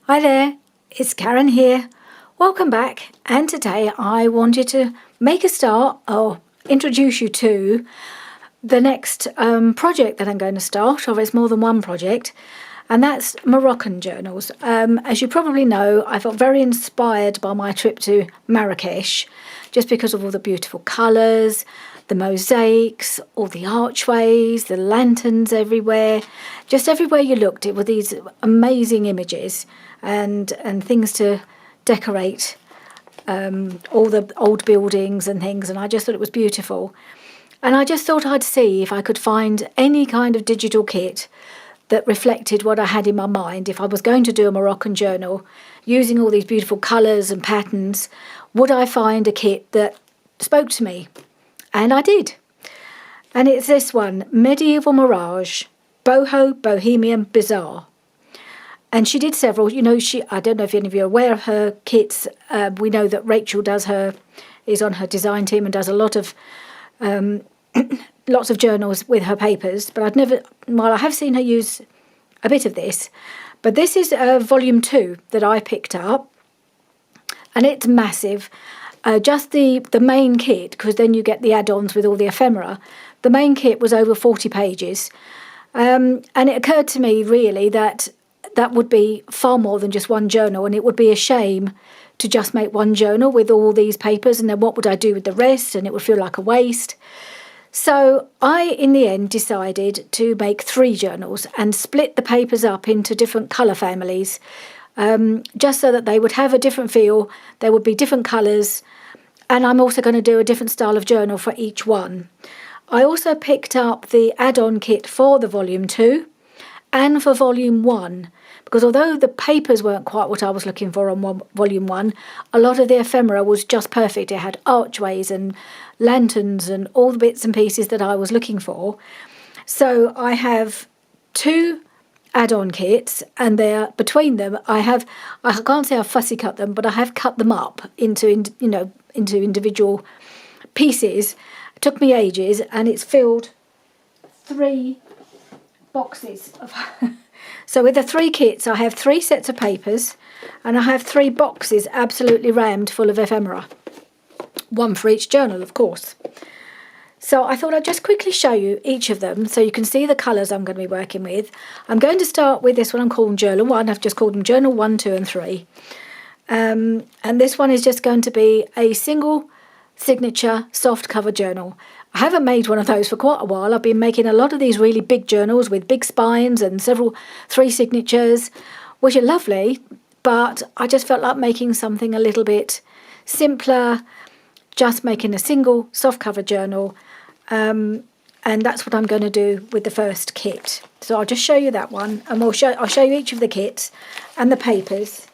Hi there, it's Karen here. Welcome back, and today I wanted to make a start or introduce you to the next project that I'm going to start, or it's more than one project, and that's Moroccan journals. As you probably know, I felt very inspired by my trip to Marrakesh, just because of all the beautiful colours, the mosaics, all the archways, the lanterns everywhere. Just everywhere you looked, it were these amazing images and things to decorate all the old buildings and things, and I just thought it was beautiful. And I just thought I'd see if I could find any kind of digital kit that reflected what I had in my mind. If I was going to do a Moroccan journal using all these beautiful colours and patterns, would I find a kit that spoke to me? And I did. And it's this one, Medieval Mirage, Boho, Bohemian, Bazaar. And she did several, I don't know if any of you are aware of her kits. We know that Rachel is on her design team and does a lot of, lots of journals with her papers. But I have seen her use a bit of this. But this is volume 2 that I picked up. And it's massive. Just the main kit, because then you get the add-ons with all the ephemera. The main kit was over 40 pages. And it occurred to me, really, that would be far more than just one journal, and it would be a shame to just make one journal with all these papers, and then what would I do with the rest, and it would feel like a waste. So I, in the end, decided to make 3 journals and split the papers up into different colour families, just so that they would have a different feel, there would be different colours, and I'm also going to do a different style of journal for each one. I also picked up the add-on kit for the volume 2 and for volume 1, because although the papers weren't quite what I was looking for on volume 1, a lot of the ephemera was just perfect. It had archways and lanterns and all the bits and pieces that I was looking for. So I have 2 add-on kits, and between them I can't say I've fussy cut them, but I have cut them up into individual pieces. It took me ages, and it's filled 3 boxes of so with the 3 kits I have 3 sets of papers, and I have 3 boxes absolutely rammed full of ephemera, one for each journal, of course. So I thought I'd just quickly show you each of them so you can see the colours I'm going to be working with. I'm going to start with this one I'm calling Journal 1. I've just called them Journal 1, 2 and 3. And this one is just going to be a single signature soft cover journal. I haven't made one of those for quite a while. I've been making a lot of these really big journals with big spines and 3 signatures, which are lovely, but I just felt like making something a little bit simpler, just making a single soft cover journal. And that's what I'm going to do with the first kit. So I'll just show you that one, and I'll show you each of the kits and the papers,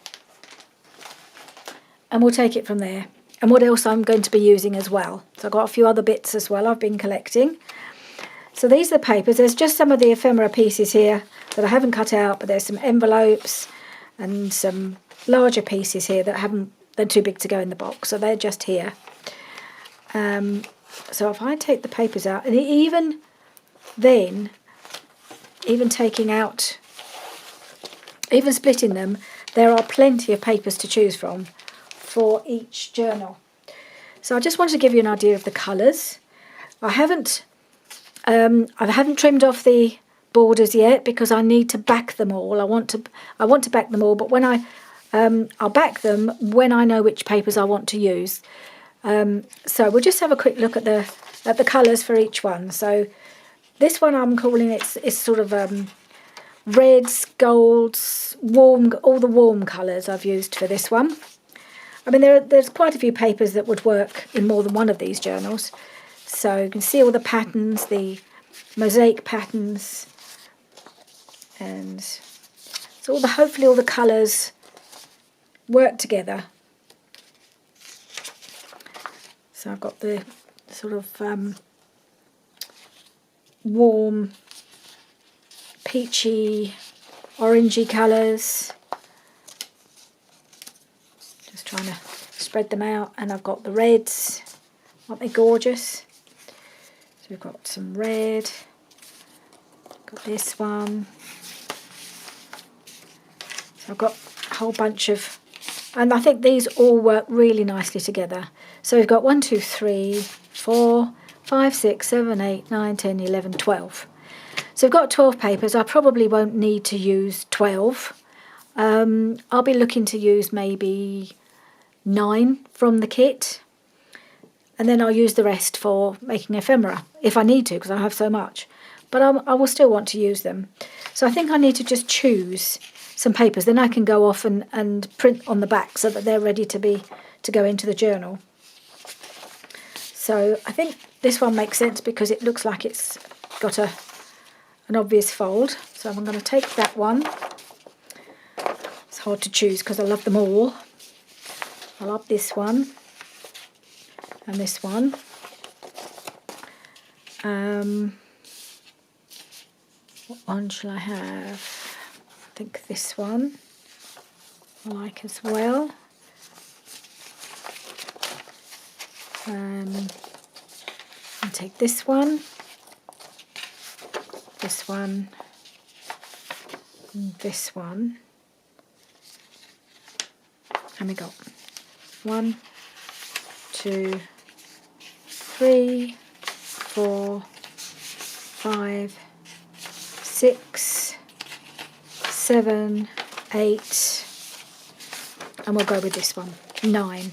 and we'll take it from there. And what else I'm going to be using as well. So I've got a few other bits as well I've been collecting. So these are the papers. There's just some of the ephemera pieces here that I haven't cut out, but there's some envelopes and some larger pieces here that they're too big to go in the box, so they're just here. So if I take the papers out, and even taking out, even splitting them, there are plenty of papers to choose from for each journal. So I just wanted to give you an idea of the colours. I haven't trimmed off the borders yet because I need to back them all. I want to back them all, but when I'll back them when I know which papers I want to use. So we'll just have a quick look at the colours for each one. So this one I'm calling it's sort of reds, golds, all the warm colours I've used for this one. I mean, there's quite a few papers that would work in more than one of these journals. So you can see all the patterns, the mosaic patterns, and so hopefully all the colours work together. So I've got the sort of warm, peachy, orangey colours. Just trying to spread them out, and I've got the reds. Aren't they gorgeous? So we've got some red, got this one. So I've got whole bunch of, and I think these all work really nicely together. So we've got 1, 2, 3, 4, 5, 6, 7, 8, 9, 10, 11, 12. So we've got 12 papers. I probably won't need to use 12. I'll be looking to use maybe 9 from the kit, and then I'll use the rest for making ephemera if I need to, because I have so much. But I will still want to use them. So I think I need to just choose some papers. Then I can go off and print on the back so that they're ready to go into the journal. So I think this one makes sense because it looks like it's got an obvious fold. So I'm going to take that one. It's hard to choose because I love them all. I love this one and this one. What one shall I have? I think this one I like as well. I'll take this one, and this one. And we got 1, 2, 3, 4, 5, 6, 7, 8, and we'll go with this one, 9.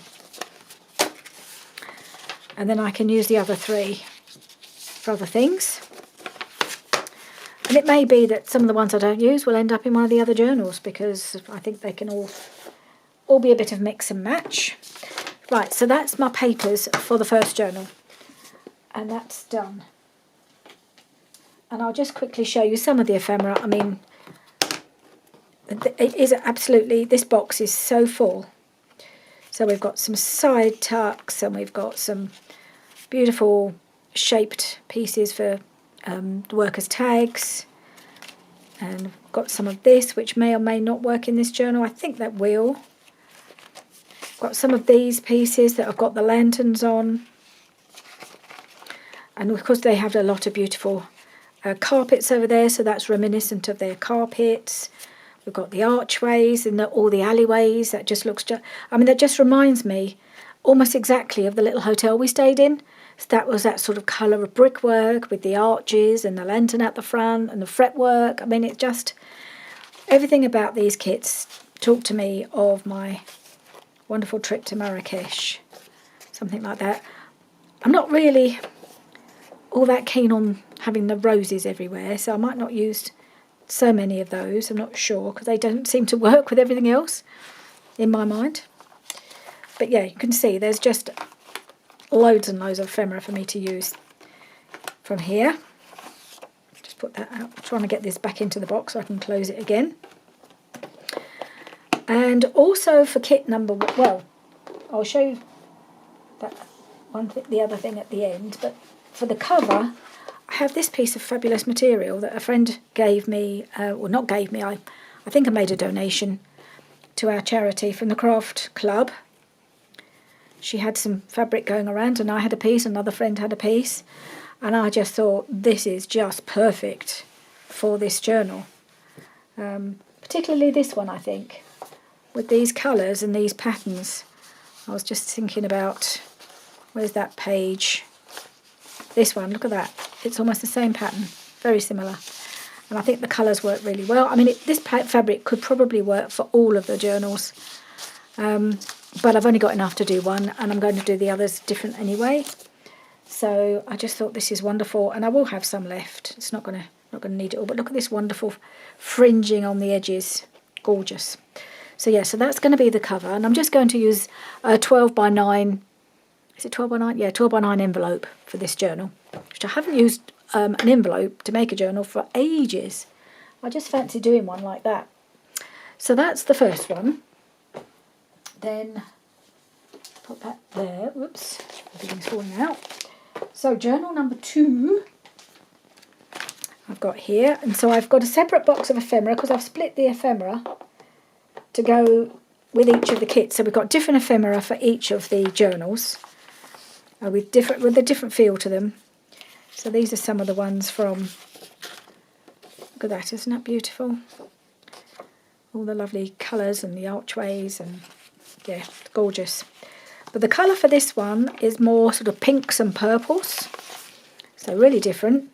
And then I can use the other 3 for other things. And it may be that some of the ones I don't use will end up in one of the other journals, because I think they can all be a bit of mix and match. Right, so that's my papers for the first journal. And that's done. And I'll just quickly show you some of the ephemera. I mean, it is absolutely, this box is so full. So we've got some side tucks, and we've got some beautiful shaped pieces for the workers' tags. And we've got some of this, which may or may not work in this journal. I think that will. Got some of these pieces that I've got the lanterns on. And of course they have a lot of beautiful carpets over there, so that's reminiscent of their carpets. We've got the archways and all the alleyways. That just looks, that just reminds me almost exactly of the little hotel we stayed in. So that was that sort of colour of brickwork with the arches and the lantern at the front and the fretwork. I mean, it just, everything about these kits talk to me of my wonderful trip to Marrakesh, something like that. I'm not really all that keen on having the roses everywhere, so I might not use so many of those. I'm not sure, because they don't seem to work with everything else in my mind. But yeah, you can see there's just loads and loads of ephemera for me to use from here. Just put that out. I'm trying to get this back into the box so I can close it again. And also for kit number, well, I'll show you that one thing, the other thing at the end, but for the cover, I have this piece of fabulous material that a friend gave me, well, not gave me, I think I made a donation to our charity from the craft club. She had some fabric going around, and I had a piece, another friend had a piece, and I just thought this is just perfect for this journal. Particularly this one, I think, with these colours and these patterns. I was just thinking about, where's that page? This one, look at that. It's almost the same pattern, very similar. And I think the colours work really well. I mean, this fabric could probably work for all of the journals. But I've only got enough to do one, and I'm going to do the others different anyway. So I just thought this is wonderful, and I will have some left. It's not going to need it all. But look at this wonderful fringing on the edges. Gorgeous. So yeah, so that's going to be the cover. And I'm just going to use a 12 by 9... Is it 12 by 9? Yeah, 12 by 9 envelope for this journal, which I haven't used an envelope to make a journal for ages. I just fancy doing one like that. So that's the first one. Then put that there. Whoops, everything's falling out. So journal number 2 I've got here. And so I've got a separate box of ephemera because I've split the ephemera to go with each of the kits. So we've got different ephemera for each of the journals. With a different feel to them. So these are some of the ones from, look at that, isn't that beautiful? all the lovely colours and the archways, and yeah, gorgeous. But the colour for this one is more sort of pinks and purples, so really different.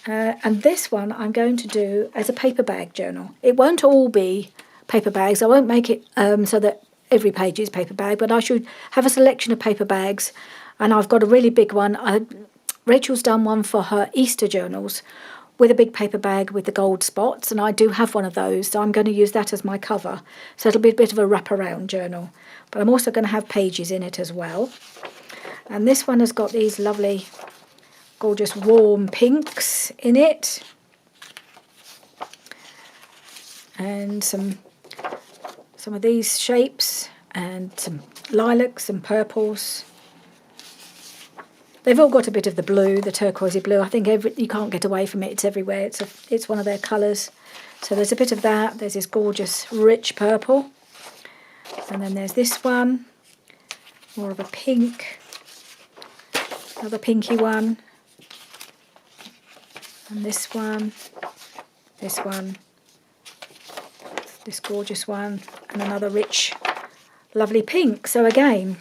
And this one I'm going to do as a paper bag journal. It won't all be paper bags. I won't make it so that every page is paper bag, but I should have a selection of paper bags. And I've got a really big one. Rachel's done one for her Easter journals with a big paper bag with the gold spots, and I do have one of those, so I'm going to use that as my cover. So it'll be a bit of a wraparound journal, but I'm also going to have pages in it as well. And this one has got these lovely, gorgeous warm pinks in it, and some of these shapes, and some lilacs and purples. They've all got a bit of the blue, the turquoisey blue. I think you can't get away from it. It's everywhere. It's one of their colours. So there's a bit of that. There's this gorgeous rich purple. And then there's this one, more of a pink. Another pinky one. And this one, this gorgeous one, and another rich, lovely pink. So again,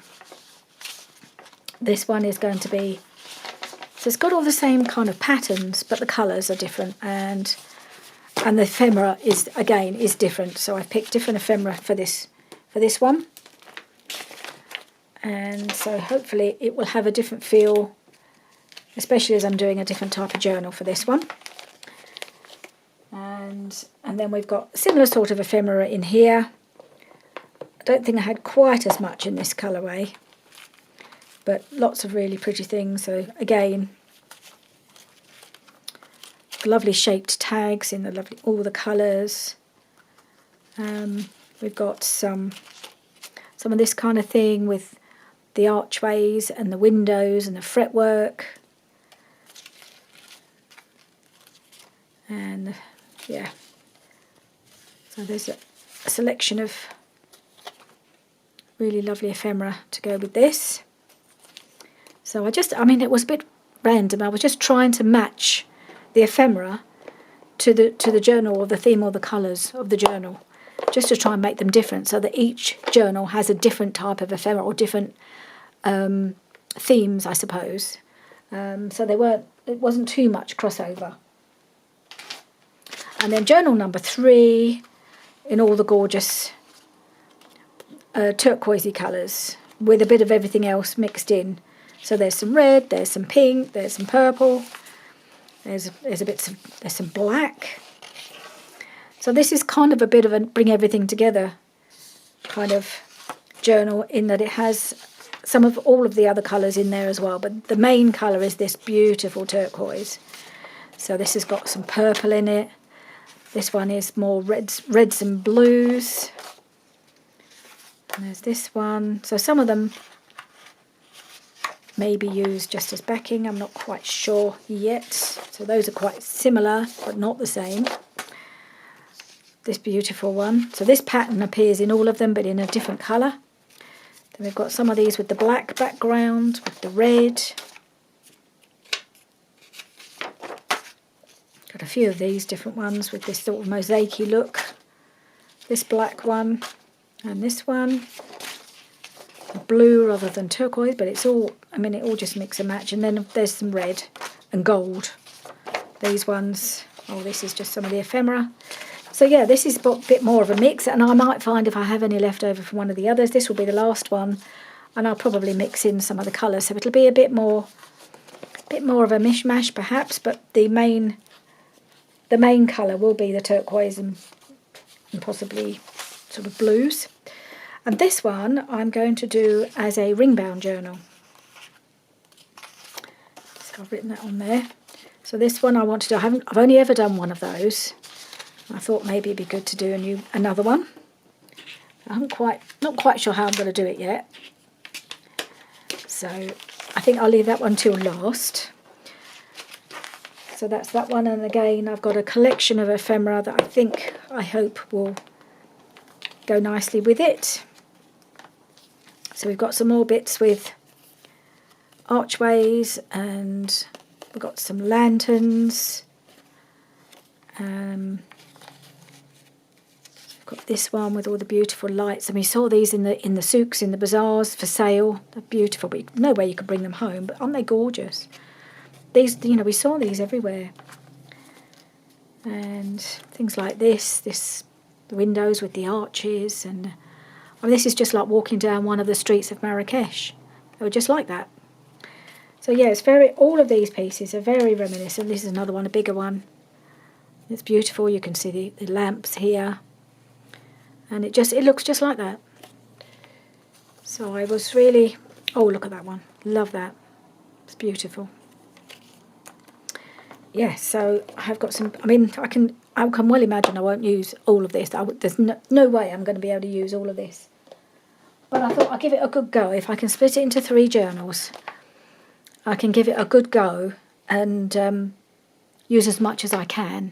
this one is going to be, so it's got all the same kind of patterns, but the colours are different, and the ephemera is different. So I've picked different ephemera for this one, and so hopefully it will have a different feel, especially as I'm doing a different type of journal for this one. And then we've got similar sort of ephemera in here. I don't think I had quite as much in this colourway, but lots of really pretty things. So again, lovely shaped tags in all the colours. We've got some of this kind of thing with the archways and the windows and the fretwork. And yeah, so there's a selection of really lovely ephemera to go with this. So it was a bit random. I was just trying to match the ephemera to the journal, or the theme, or the colours of the journal, just to try and make them different, so that each journal has a different type of ephemera, or different themes, I suppose. So it wasn't too much crossover. And then journal number 3, in all the gorgeous turquoisey colours, with a bit of everything else mixed in. So there's some red, there's some pink, there's some purple, there's some black. So this is kind of a bit of a bring everything together kind of journal, in that it has some of all of the other colours in there as well, but the main colour is this beautiful turquoise. So this has got some purple in it. This one is more reds and blues. And there's this one. So some of them may be used just as backing. I'm not quite sure yet. So those are quite similar, but not the same. This beautiful one. So this pattern appears in all of them, but in a different colour. Then we've got some of these with the black background, with the red. Got a few of these different ones with this sort of mosaic-y look. This black one, and this one. Blue rather than turquoise, but it's all, it all just mix and match. And then there's some red and gold. These ones, this is just some of the ephemera. So yeah, this is a bit more of a mix, and I might find, if I have any left over from one of the others, this will be the last one, and I'll probably mix in some of the colours, so it'll be a bit more of a mishmash perhaps, but the main colour will be the turquoise and possibly sort of blues. And this one I'm going to do as a ring-bound journal. So I've written that on there. So this one I want to do, I've only ever done one of those. I thought maybe it'd be good to do another one. I'm not quite sure how I'm going to do it yet. So I think I'll leave that one till last. So that's that one, and again I've got a collection of ephemera that I hope will go nicely with it. So we've got some more bits with archways, and we've got some lanterns, Got this one with all the beautiful lights, and we saw these in the souks, in the bazaars for sale. They're beautiful, but no way you could bring them home. But aren't they gorgeous? These, you know, we saw these everywhere. And things like this, the windows with the arches, and I mean, this is just like walking down one of the streets of Marrakesh. They were just like that. So yeah, it's all of these pieces are very reminiscent. This is another one, a bigger one. It's beautiful. You can see the lamps here. And it looks just like that. So I was really, oh, look at that one. Love that. It's beautiful. Yeah, so I have got some, I mean, I can well imagine I won't use all of this. There's no way I'm going to be able to use all of this. But I thought I'll give it a good go. If I can split it into 3 journals, I can give it a good go and use as much as I can.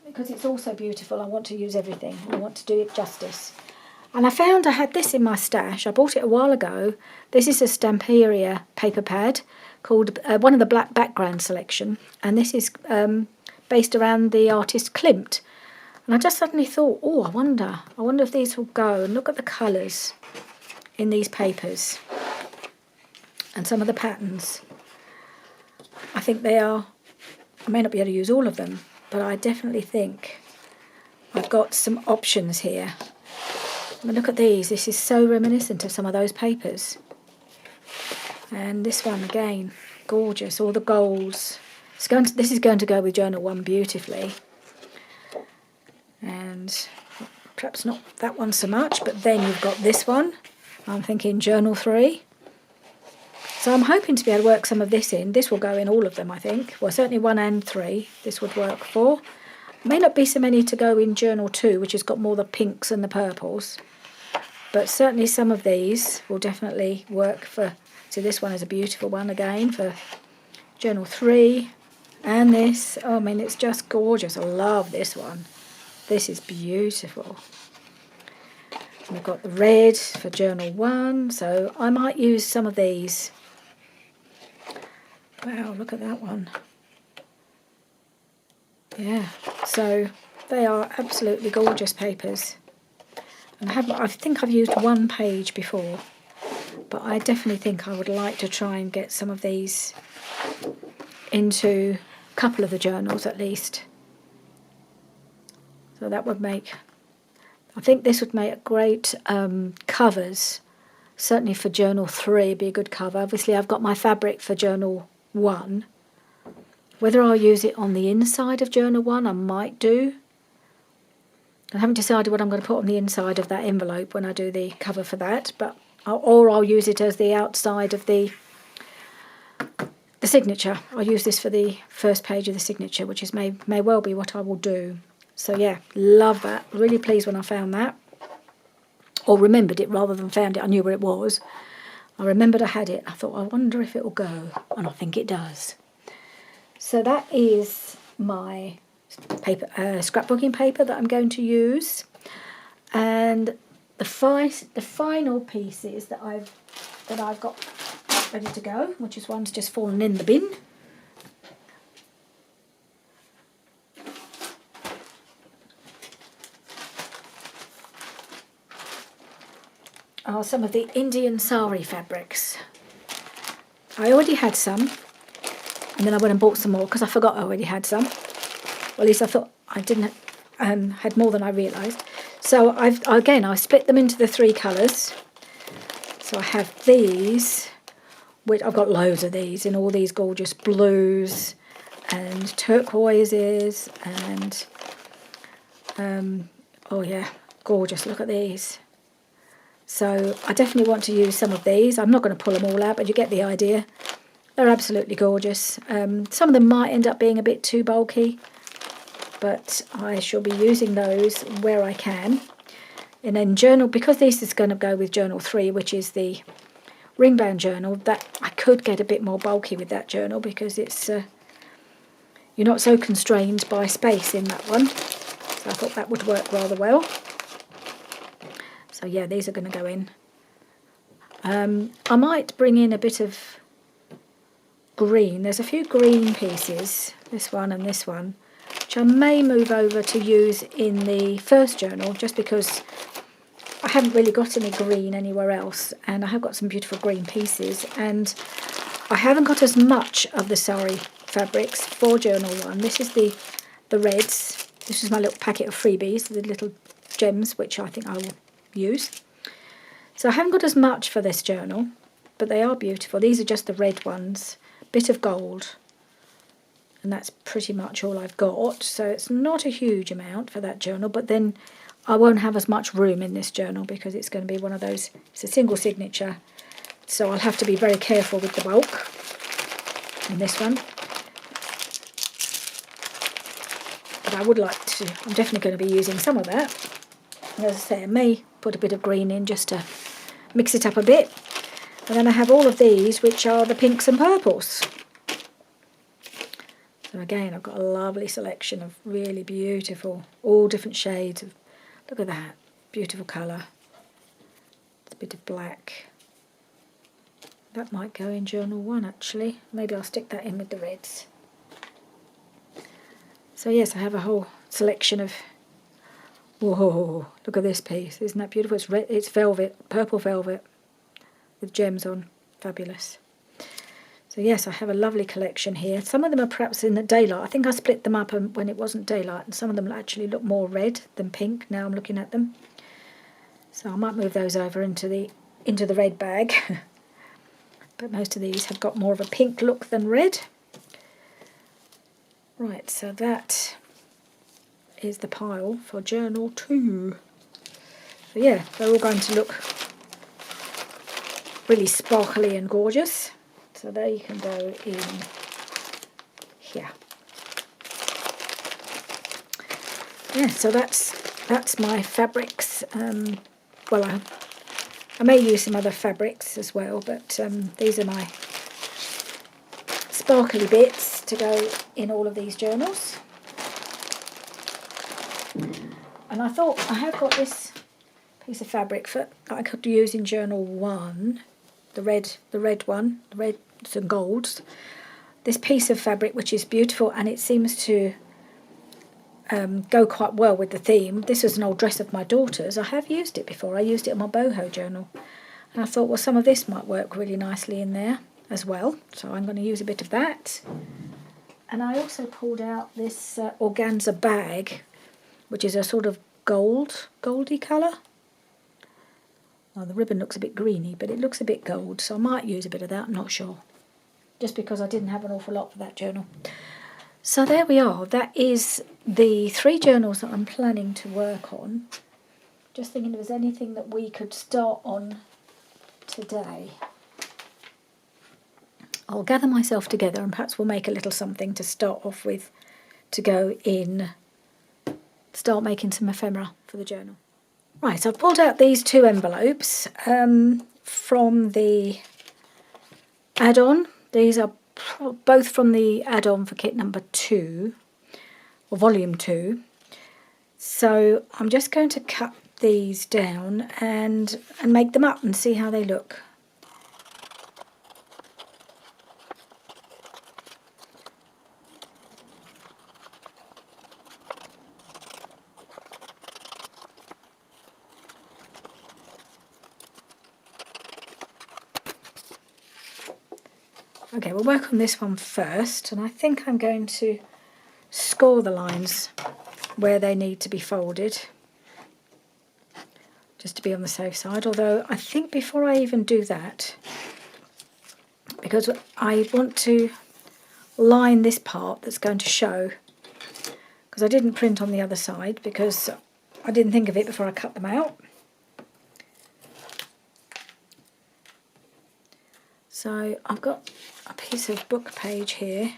Because it's also beautiful, I want to use everything. I want to do it justice. And I found I had this in my stash. I bought it a while ago. This is a Stamperia paper pad called one of the Black Background selection. And this is based around the artist Klimt. And I just suddenly thought, oh, I wonder if these will go. And look at the colours in these papers. And some of the patterns. I think they are, I may not be able to use all of them, but I definitely think I've got some options here. I mean, look at these. This is so reminiscent of some of those papers. And this one again, gorgeous. All the golds. This is going to go with Journal 1 beautifully. And perhaps not that one so much, but then you've got this one. I'm thinking Journal 3. So I'm hoping to be able to work some of this in. This will go in all of them, I think. Well, certainly 1 and 3 this would work for. May not be so many to go in Journal 2, which has got more the pinks and the purples. But certainly some of these will definitely work for... So this one is a beautiful one again for Journal 3. And this, oh, I mean, it's just gorgeous. I love this one. This is beautiful. And we've got the red for Journal 1. So I might use some of these. Wow, look at that one. Yeah, so they are absolutely gorgeous papers. And I think I've used 1 page before, but I definitely think I would like to try and get some of these into a couple of the journals at least. So that would make, I think this would make great covers. Certainly for Journal 3 it'd be a good cover. Obviously I've got my fabric for Journal 1. Whether I'll use it on the inside of Journal 1, I might do. I haven't decided what I'm going to put on the inside of that envelope when I do the cover for that, but I'll use it as the outside of the signature. I'll use this for the first page of the signature, which may well be what I will do. So yeah, love that. Really pleased when I found that. Or remembered it rather than found it. I knew where it was. I remembered I had it. I thought, I wonder if it will go. And I think it does. So that is my paper, scrapbooking paper that I'm going to use. And the final pieces that I've got ready to go, which is one's just fallen in the bin. Are some of the Indian sari fabrics. I already had some, and then I went and bought some more because I forgot I already had some. Well, at least I thought I didn't had more than I realised. So I split them into the 3 colours. So I have these, which I've got loads of these in all these gorgeous blues and turquoises and oh yeah, gorgeous. Look at these. So I definitely want to use some of these. I'm not going to pull them all out, but you get the idea. They're absolutely gorgeous. Some of them might end up being a bit too bulky, but I shall be using those where I can. And then journal, because this is going to go with Journal 3, which is the ring-bound journal, that I could get a bit more bulky with that journal because it's you're not so constrained by space in that one. So I thought that would work rather well. So yeah, these are going to go in. I might bring in a bit of green. There's a few green pieces, this one and this one, which which I may move over to use in the first journal, just because I haven't really got any green anywhere else, and I have got some beautiful green pieces, and I haven't got as much of the sari fabrics for journal 1. This is the reds. This is my little packet of freebies, the little gems, which I think I will use. So I haven't got as much for this journal, but they are beautiful. These are just the red ones, bit of gold, and that's pretty much all I've got. So it's not a huge amount for that journal, but then I won't have as much room in this journal because it's going to be one of those, it's a single signature, so I'll have to be very careful with the bulk in this one. But I would like to, I'm definitely going to be using some of that. As I say, I may put a bit of green in just to mix it up a bit. And then I have all of these, which are the pinks and purples. So again, I've got a lovely selection of really beautiful, all different shades of, look at that, beautiful colour. It's a bit of black. That might go in journal 1 actually. Maybe I'll stick that in with the reds. So yes, I have a whole selection of, whoa, look at this piece. Isn't that beautiful? It's red, it's velvet, purple velvet with gems on. Fabulous. So yes, I have a lovely collection here. Some of them are perhaps in the daylight. I think I split them up when it wasn't daylight, and some of them actually look more red than pink now I'm looking at them. So I might move those over into the red bag. But most of these have got more of a pink look than red. Right, so that is the pile for journal 2. So yeah, they're all going to look really sparkly and gorgeous. So they can go in here. Yeah, so that's my fabrics. Well, I may use some other fabrics as well, but these are my sparkly bits to go in all of these journals. And I thought I have got this piece of fabric that I could use in journal 1, the red one, the reds and golds. This piece of fabric, which is beautiful, and it seems to go quite well with the theme. This was an old dress of my daughter's. I have used it before. I used it in my boho journal, and I thought, well, some of this might work really nicely in there as well. So I'm going to use a bit of that. And I also pulled out this organza bag, which is a sort of goldy colour. Well, the ribbon looks a bit greeny, but it looks a bit gold, so I might use a bit of that, I'm not sure. Just because I didn't have an awful lot for that journal. So there we are. That is the 3 journals that I'm planning to work on. Just thinking if there's anything that we could start on today. I'll gather myself together and perhaps we'll make a little something to start off with to go in, start making some ephemera for the journal. Right, so I've pulled out these 2 envelopes from the add-on. These are both from the add-on for kit number 2, or volume 2. So I'm just going to cut these down and make them up and see how they look. Okay, we'll work on this one first, and I think I'm going to score the lines where they need to be folded, just to be on the safe side. Although I think before I even do that, because I want to line this part that's going to show, because I didn't print on the other side because I didn't think of it before I cut them out. So I've got a piece of book page here.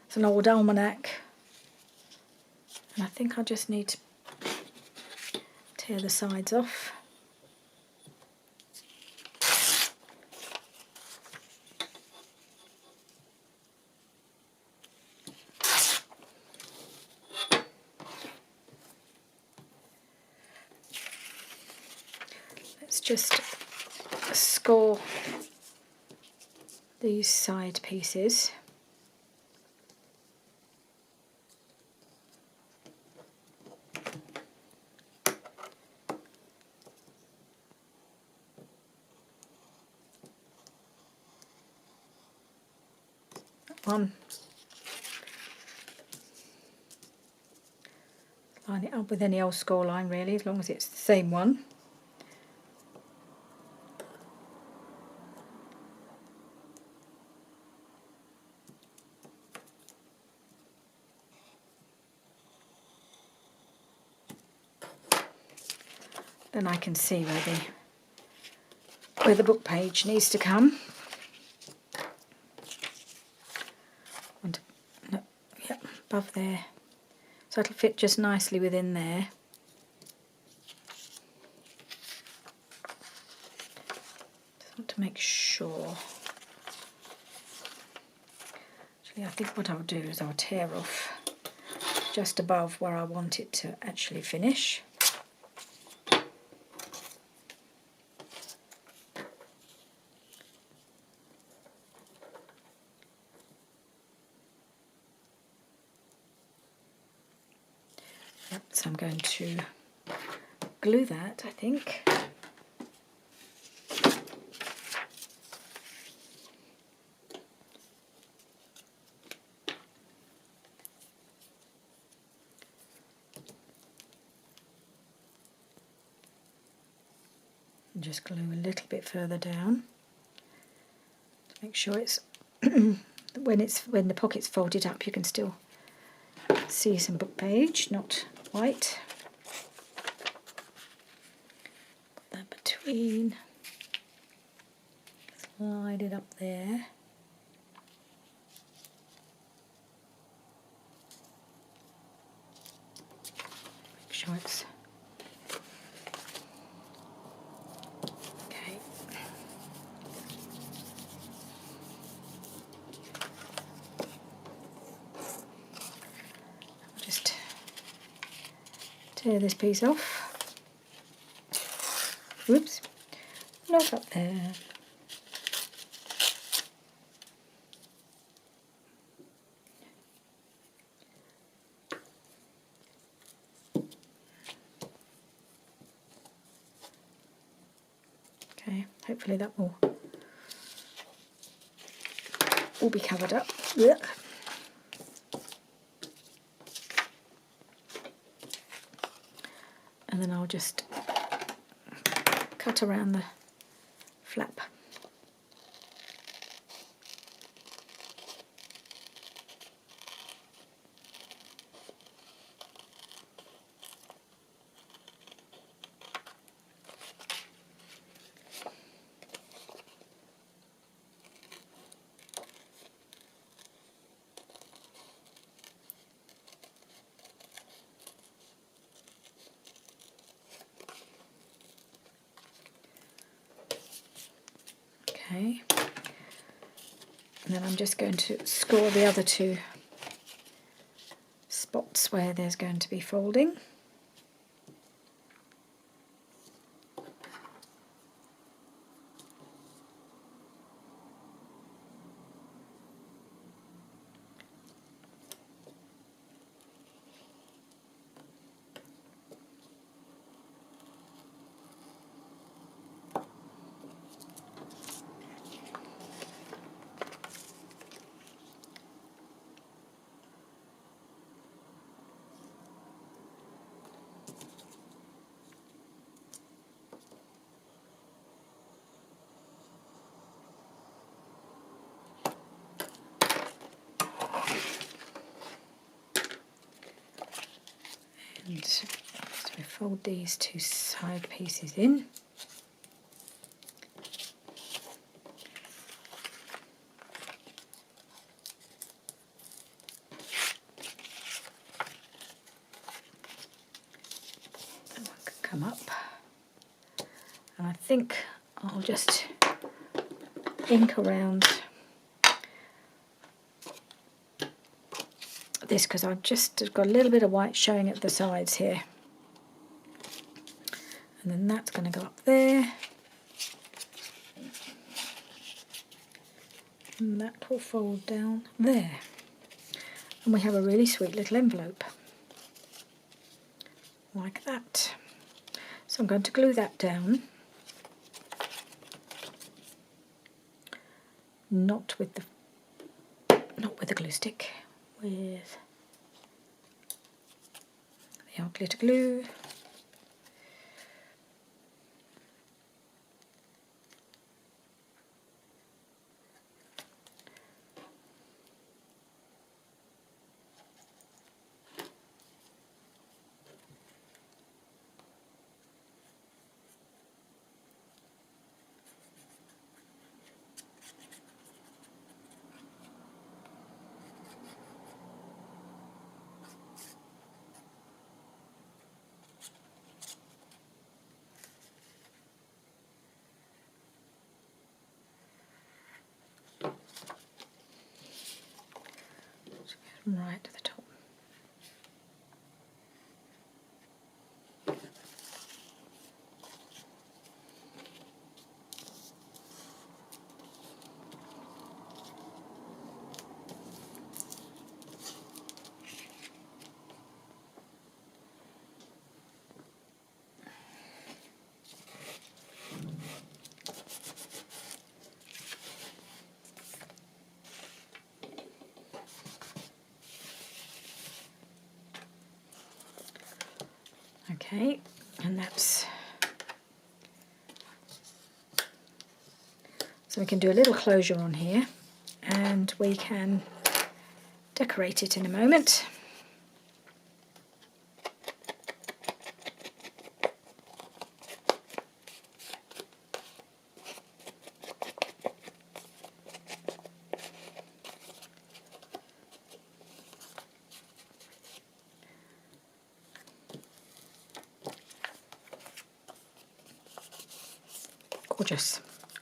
It's an old almanac. And I think I just need to tear the sides off. Let's just score these side pieces. one. Line it up with any old score line really, as long as it's the same one. Then I can see where the book page needs to come. And, no, yep, above there. So it'll fit just nicely within there. Just want to make sure. Actually, I think what I'll do is I'll tear off just above where I want it to actually finish. Yep, so I'm going to glue that, I think. And just glue a little bit further down to make sure it's when the pocket's folded up, you can still see some book page, not white. Put that between, slide it up there. Make sure it's okay. Just tear this piece off. Whoops, not up there. Okay, hopefully that will all be covered up. Ugh. And then I'll just cut around the flap. Okay, and then I'm just going to score the other two spots where there's going to be folding. And so we fold these two side pieces in. And one can come up. And I think I'll just ink around this because I've just got a little bit of white showing at the sides here, and then that's going to go up there, and that will fold down there, and we have a really sweet little envelope like that. So I'm going to glue that down, not with glue stick with the old glitter glue. Right to the top. Okay, and that's, so we can do a little closure on here and we can decorate it in a moment. Gorgeous.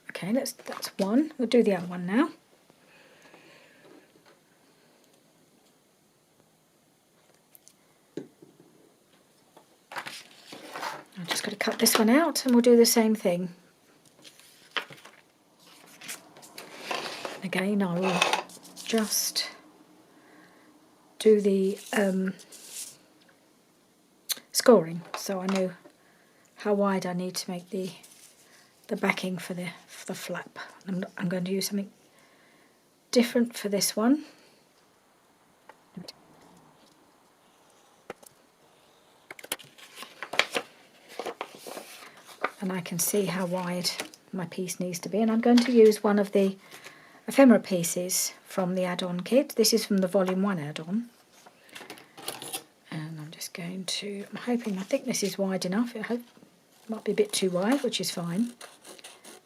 Okay, that's one. We'll do the other one now. I've just got to cut this one out and we'll do the same thing. Again, I will just do the scoring so I know how wide I need to make the backing for the flap. I'm going to use something different for this one. And I can see how wide my piece needs to be, and I'm going to use one of the ephemera pieces from the add-on kit. This is from the Volume 1 add-on. And I'm just going to, I think this is wide enough. I hope it might be a bit too wide, which is fine.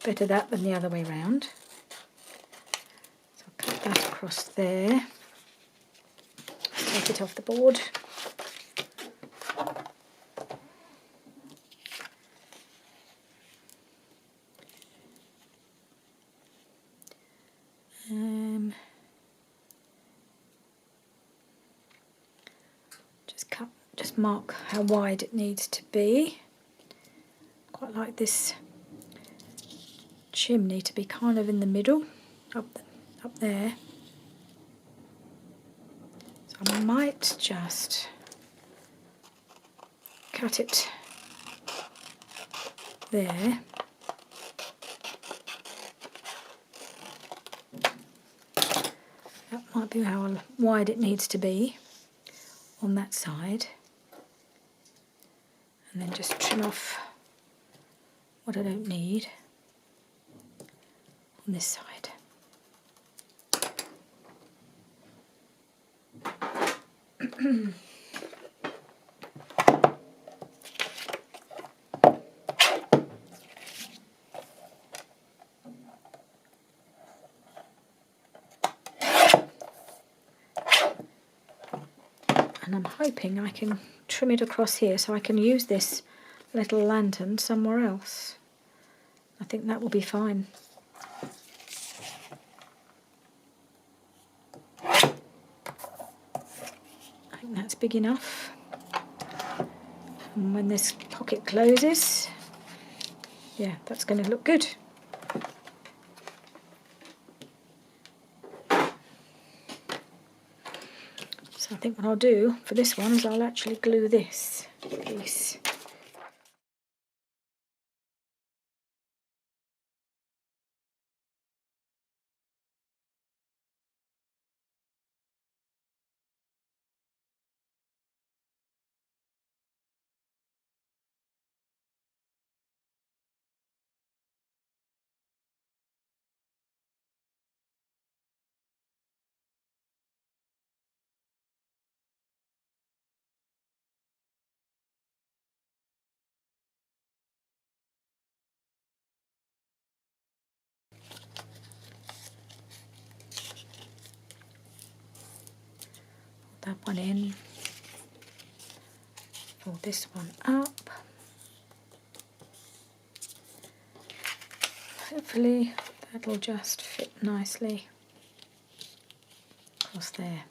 Better that than the other way round. So I'll cut that across there. Take it off the board. Just mark how wide it needs to be. Quite like this chimney to be kind of in the middle, up there. So I might just cut it there. That might be how wide it needs to be on that side. And then just trim off what I don't need on this side. And I'm hoping I can trim it across here so I can use this little lantern somewhere else. I think that will be fine. I think that's big enough. And when this pocket closes, yeah, that's going to look good. So I think what I'll do for this one is I'll actually glue this piece. that one in. Fold this one up. Hopefully that'll just fit nicely across there.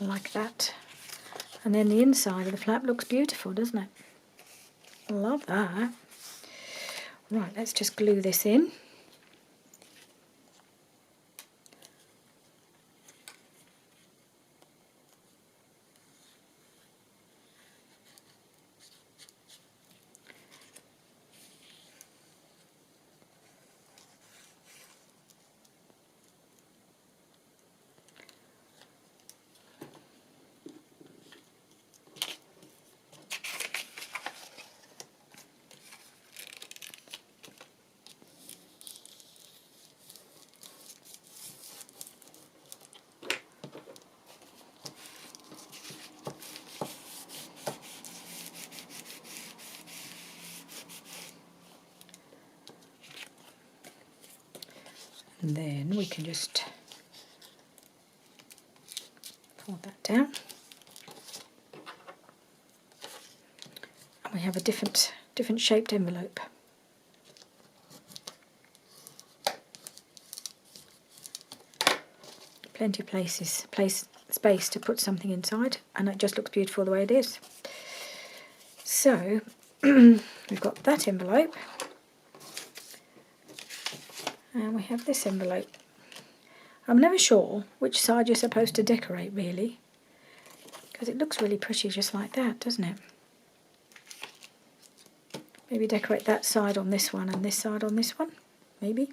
Like that. And then the inside of the flap looks beautiful, doesn't it? I love that. Right, let's just glue this in. And then we can just fold that down. And we have a different shaped envelope. Plenty of space to put something inside, and it just looks beautiful the way it is. So we've got that envelope. And we have this envelope. I'm never sure which side you're supposed to decorate, really, because it looks really pretty just like that, doesn't it? Maybe decorate that side on this one and this side on this one, maybe.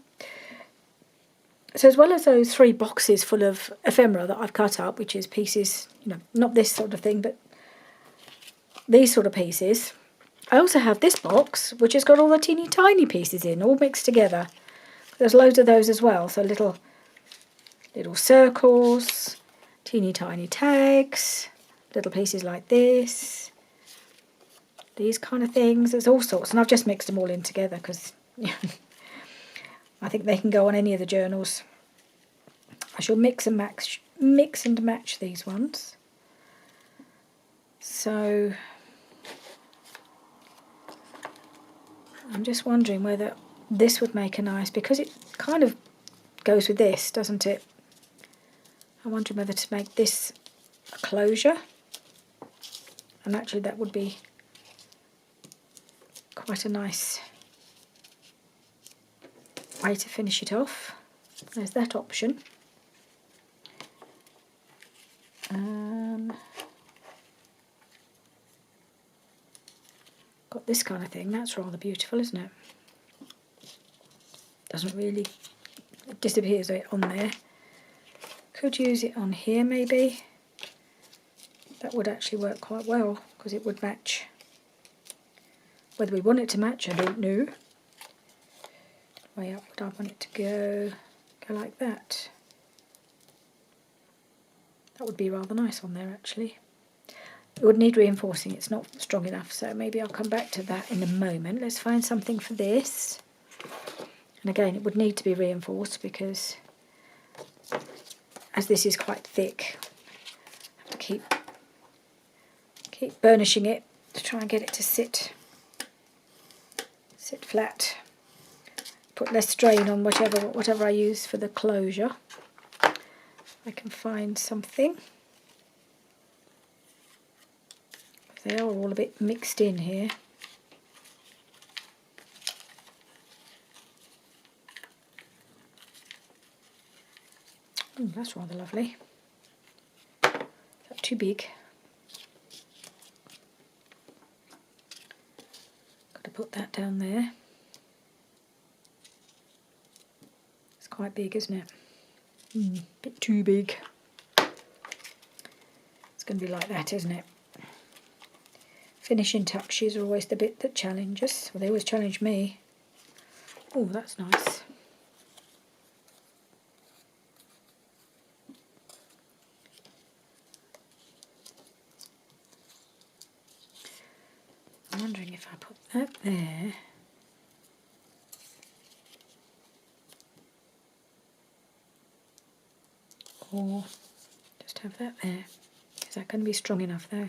So as well as those 3 boxes full of ephemera that I've cut up, which is pieces, not this sort of thing, but these sort of pieces, I also have this box, which has got all the teeny tiny pieces in, all mixed together. There's loads of those as well, so little circles, teeny tiny tags, little pieces like this, these kind of things. There's all sorts, and I've just mixed them all in together because I think they can go on any of the journals. I shall mix and match these ones. So I'm just wondering whether this would make a nice, because it kind of goes with this, doesn't it? I'm wondering whether to make this a closure, and actually that would be quite a nice way to finish it off. There's that option. Got this kind of thing, that's rather beautiful, isn't it? Doesn't really, it disappears on there. Could use it on here maybe. That would actually work quite well because it would match. Whether we want it to match, I don't know. Way up, would I want it to go like that? That would be rather nice on there actually. It would need reinforcing, it's not strong enough, so maybe I'll come back to that in a moment. Let's find something for this. And again, it would need to be reinforced because as this is quite thick, I have to keep burnishing it to try and get it to sit flat. Put less strain on whatever I use for the closure. I can find something. They are all a bit mixed in here. Oh, that's rather lovely. Is that too big? Got to put that down there. It's quite big, isn't it? A bit too big. It's going to be like that, isn't it? Finishing touches are always the bit that challenge us. Well, they always challenge me. Oh, that's nice. I'm wondering if I put that there. or just have that there. Is that going to be strong enough though?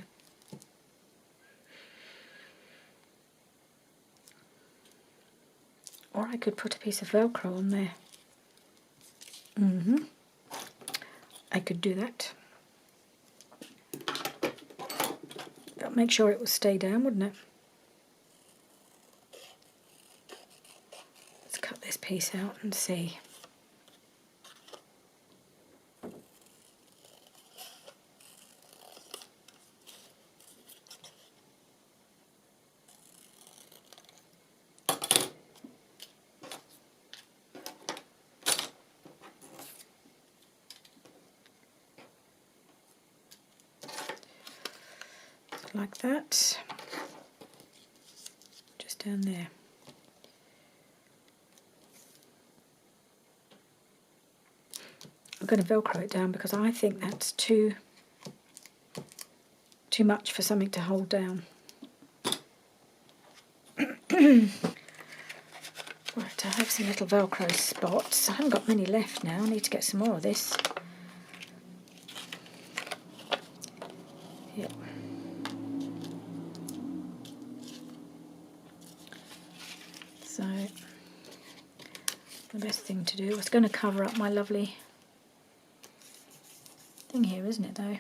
Or I could put a piece of Velcro on there. I could do that. That'd make sure it would stay down, wouldn't it? Let's cut this piece out and see. Like that, just down there. I'm going to Velcro it down because I think that's too much for something to hold down. Right, I have some little Velcro spots. I haven't got many left now. I need to get some more of this. Yep. So the best thing to do, I was going to cover up my lovely thing here, isn't it though?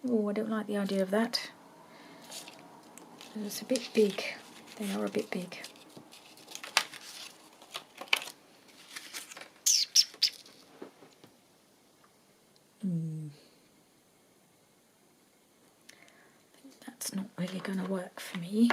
Oh, I don't like the idea of that. It's a bit big. They are a bit big. I think that's not really going to work for me.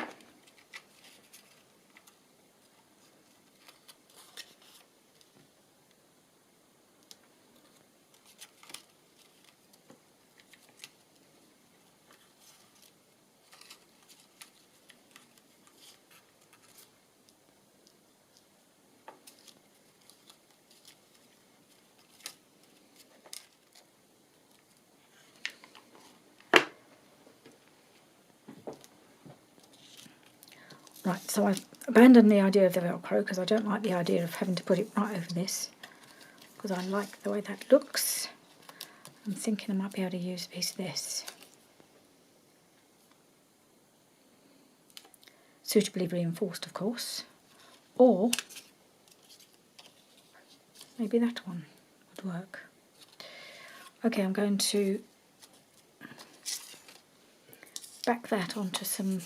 Right, so I've abandoned the idea of the Velcro because I don't like the idea of having to put it right over this, because I like the way that looks. I'm thinking I might be able to use a piece of this. Suitably reinforced, of course. Or maybe that one would work. Okay, I'm going to back that onto some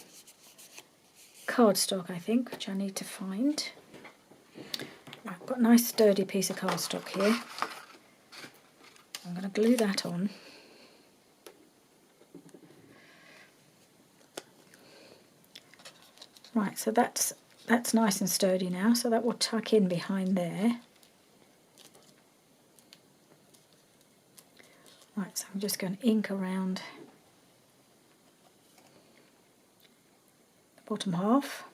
cardstock, I think, which I need to find. I've got a nice sturdy piece of cardstock here. I'm going to glue that on. Right, so that's nice and sturdy now, so that will tuck in behind there. Right, so I'm just going to ink around the bottom half.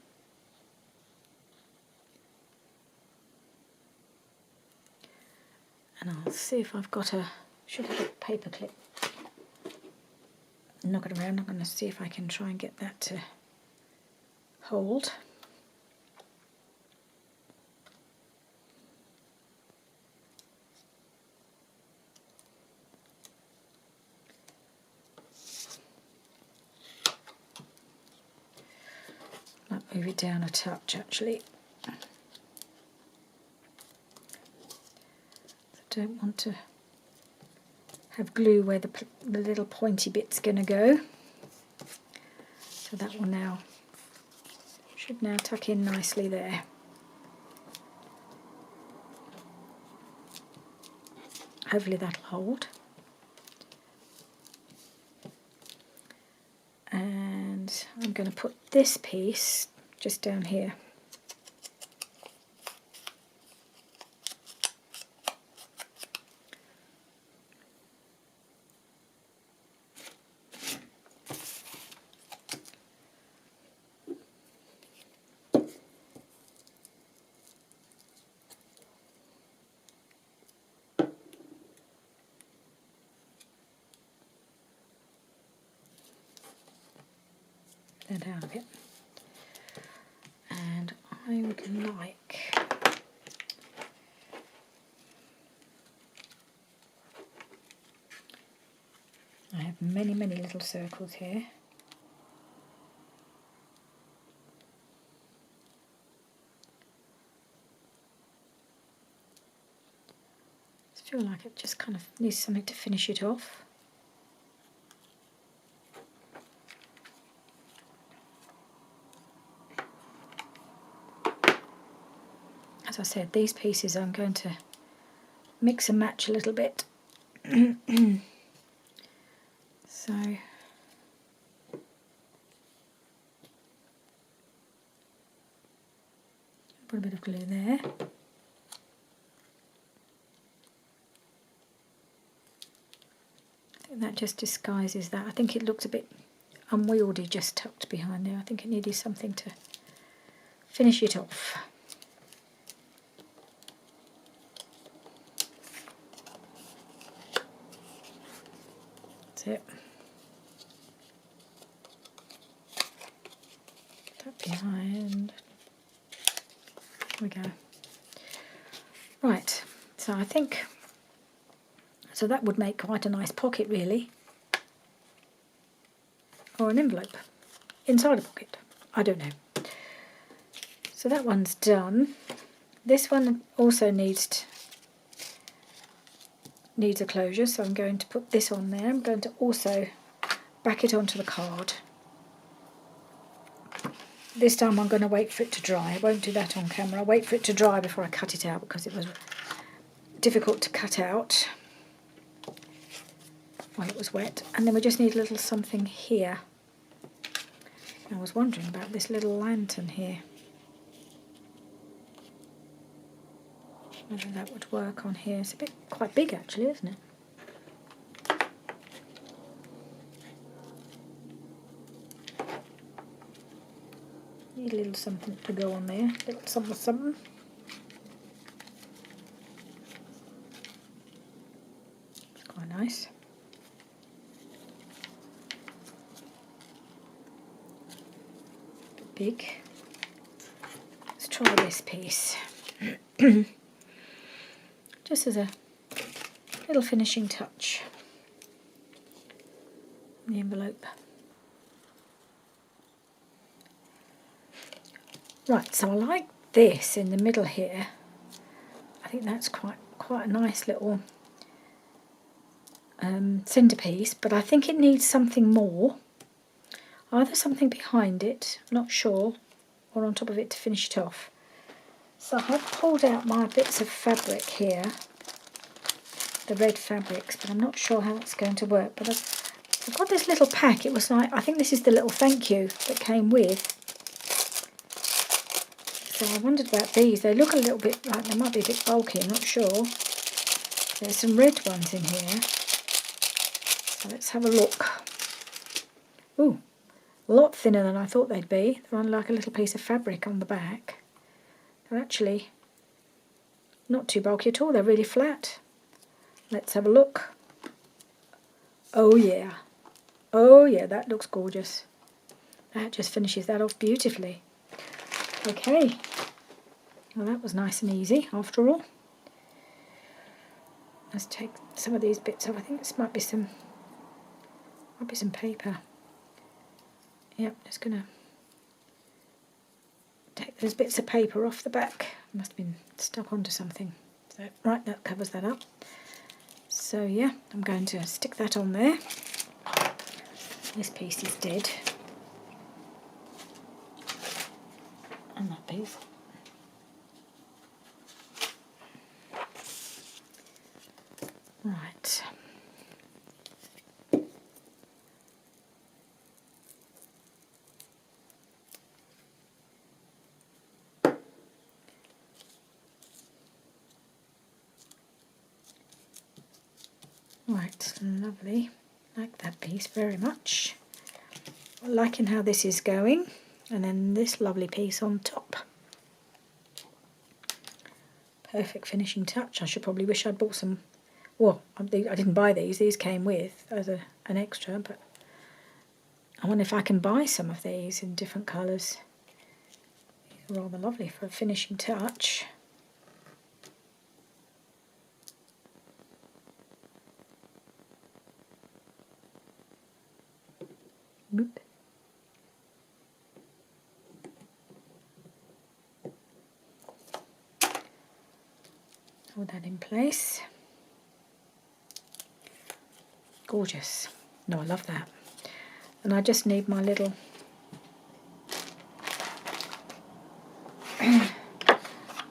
And I'll see if I've got should have a paper clip. Knock it around. I'm going to see if I can try and get that to hold. Might move it down a touch actually. I don't want to have glue where the little pointy bit's going to go. So that will now, should now tuck in nicely there. Hopefully that'll hold. And I'm going to put this piece just down here. Down a bit, and I would like I have many, many little circles here. I feel like it just kind of needs something to finish it off. As I said, these pieces I'm going to mix and match a little bit. So put a bit of glue there. I think that just disguises that. I think it looks a bit unwieldy just tucked behind there. I think it needed something to finish it off. That's it. That behind. There we go. Right, so I think, so that would make quite a nice pocket really, or an envelope inside a pocket, I don't know. So that one's done. This one also needs a closure, so I'm going to put this on there. I'm going to also back it onto the card. This time I'm going to wait for it to dry. I won't do that on camera. I'll wait for it to dry before I cut it out because it was difficult to cut out while it was wet. And then we just need a little something here. I was wondering about this little lantern here. Whether that would work on here. It's a bit quite big actually, isn't it? Need a little something to go on there. A little something something. It's quite nice. Bit big. Let's try this piece. Just as a little finishing touch on the envelope. Right, so I like this in the middle here. I think that's quite a nice little centerpiece, but I think it needs something more. Either something behind it, I'm not sure, or on top of it to finish it off. So I've pulled out my bits of fabric here, the red fabrics, but I'm not sure how it's going to work. But I've got this little pack. It was like, I think this is the little thank you that came with. So I wondered about these. They look a little bit like they might be a bit bulky, I'm not sure. There's some red ones in here. So let's have a look. Ooh, a lot thinner than I thought they'd be. They're on like a little piece of fabric on the back. They're actually not too bulky at all. They're really flat. Let's have a look. Oh yeah. Oh yeah, that looks gorgeous. That just finishes that off beautifully. Okay. Well, that was nice and easy after all. Let's take some of these bits off. I think this might be some paper. Yep, just gonna take those bits of paper off the back. Must have been stuck onto something. So right, that covers that up. So yeah, I'm going to stick that on there. This piece is dead. And that piece. Right. Right, lovely. Like that piece very much. Liking how this is going. And then this lovely piece on top. Perfect finishing touch. I should probably wish I'd bought some. Well, I didn't buy these. These came with as an extra, but I wonder if I can buy some of these in different colours. Rather lovely for a finishing touch. Boop. Hold that in place. Gorgeous. No, I love that. And I just need my little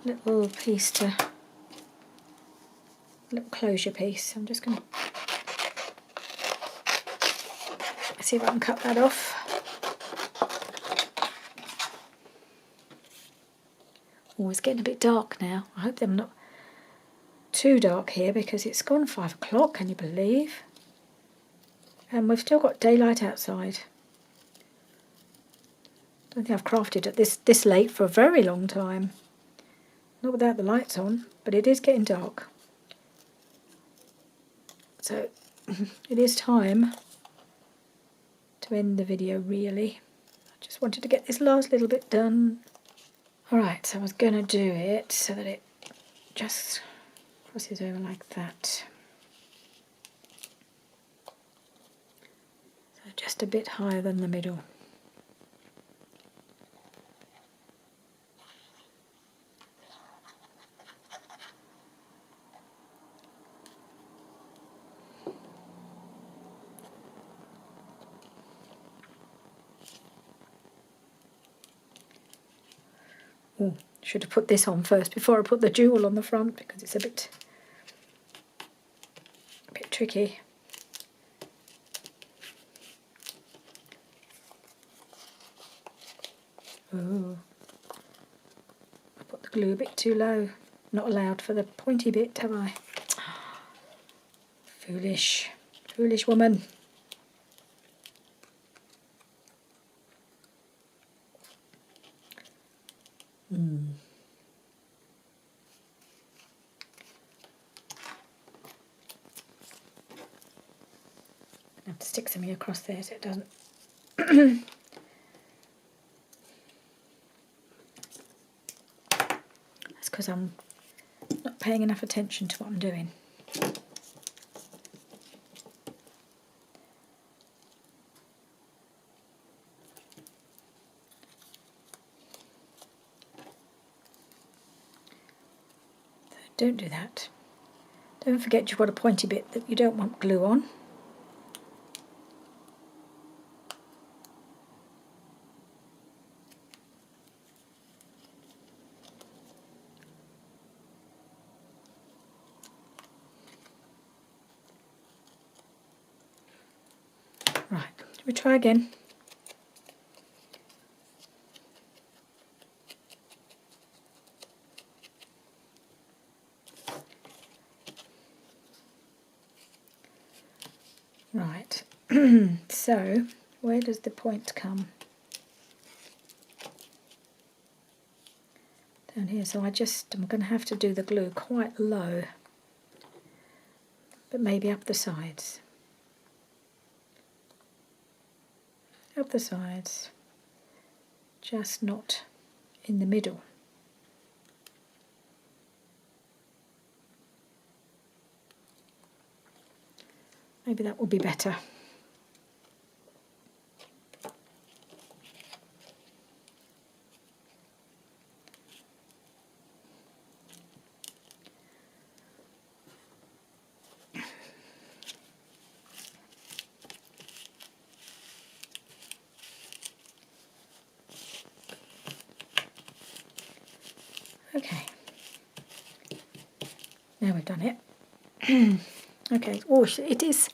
little piece to, little closure piece. I'm just going to see if I can cut that off. Oh, it's getting a bit dark now. I hope they're not too dark here because it's gone 5 o'clock, can you believe? And we've still got daylight outside. Don't think I've crafted at this late for a very long time. Not without the lights on, but it is getting dark. So it is time to end the video, really. I just wanted to get this last little bit done. Alright, so I was going to do it so that it just crosses over like that. So just a bit higher than the middle. Oh, should have put this on first before I put the jewel on the front because it's a bit tricky. Oh, I put the glue a bit too low. Not allowed for the pointy bit, have I? Foolish, foolish woman. I have to stick something across there so it doesn't. That's because I'm not paying enough attention to what I'm doing. So don't do that. Don't forget you've got a pointy bit that you don't want glue on. Right, shall we try again? Right, so where does the point come? Down here, so I'm going to have to do the glue quite low, but maybe up the sides. Up the sides, just not in the middle. Maybe that will be better. Okay, now we've done it. Okay, oh, it is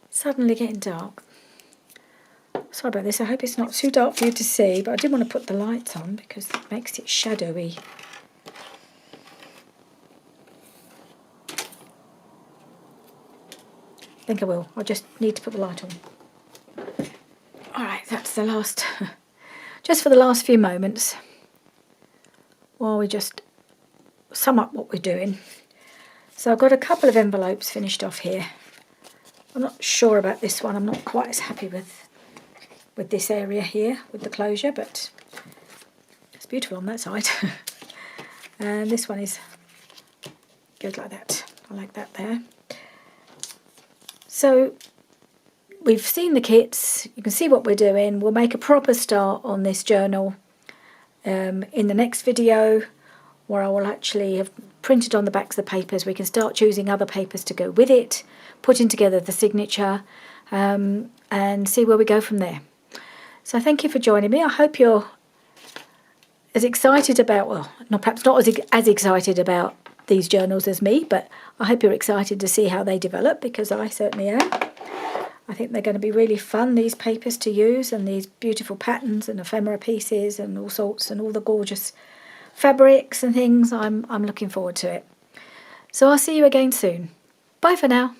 suddenly getting dark. Sorry about this, I hope it's not too dark for you to see, but I did want to put the lights on because it makes it shadowy. I think I will, I just need to put the light on. Alright, that's the last, just for the last few moments, while we just sum up what we're doing. So I've got a couple of envelopes finished off here. I'm not sure about this one, I'm not quite as happy with this area here, with the closure, but it's beautiful on that side. And this one goes like that. I like that there. So we've seen the kits, you can see what we're doing. We'll make a proper start on this journal in the next video, where I will actually have printed on the backs of the papers. We can start choosing other papers to go with it, putting together the signature, and see where we go from there. So thank you for joining me. I hope you're as excited about, well, perhaps not as excited about these journals as me, but I hope you're excited to see how they develop, because I certainly am. I think they're going to be really fun, these papers to use, and these beautiful patterns and ephemera pieces and all sorts, and all the gorgeous fabrics and things. I'm looking forward to it. So I'll see you again soon. Bye for now.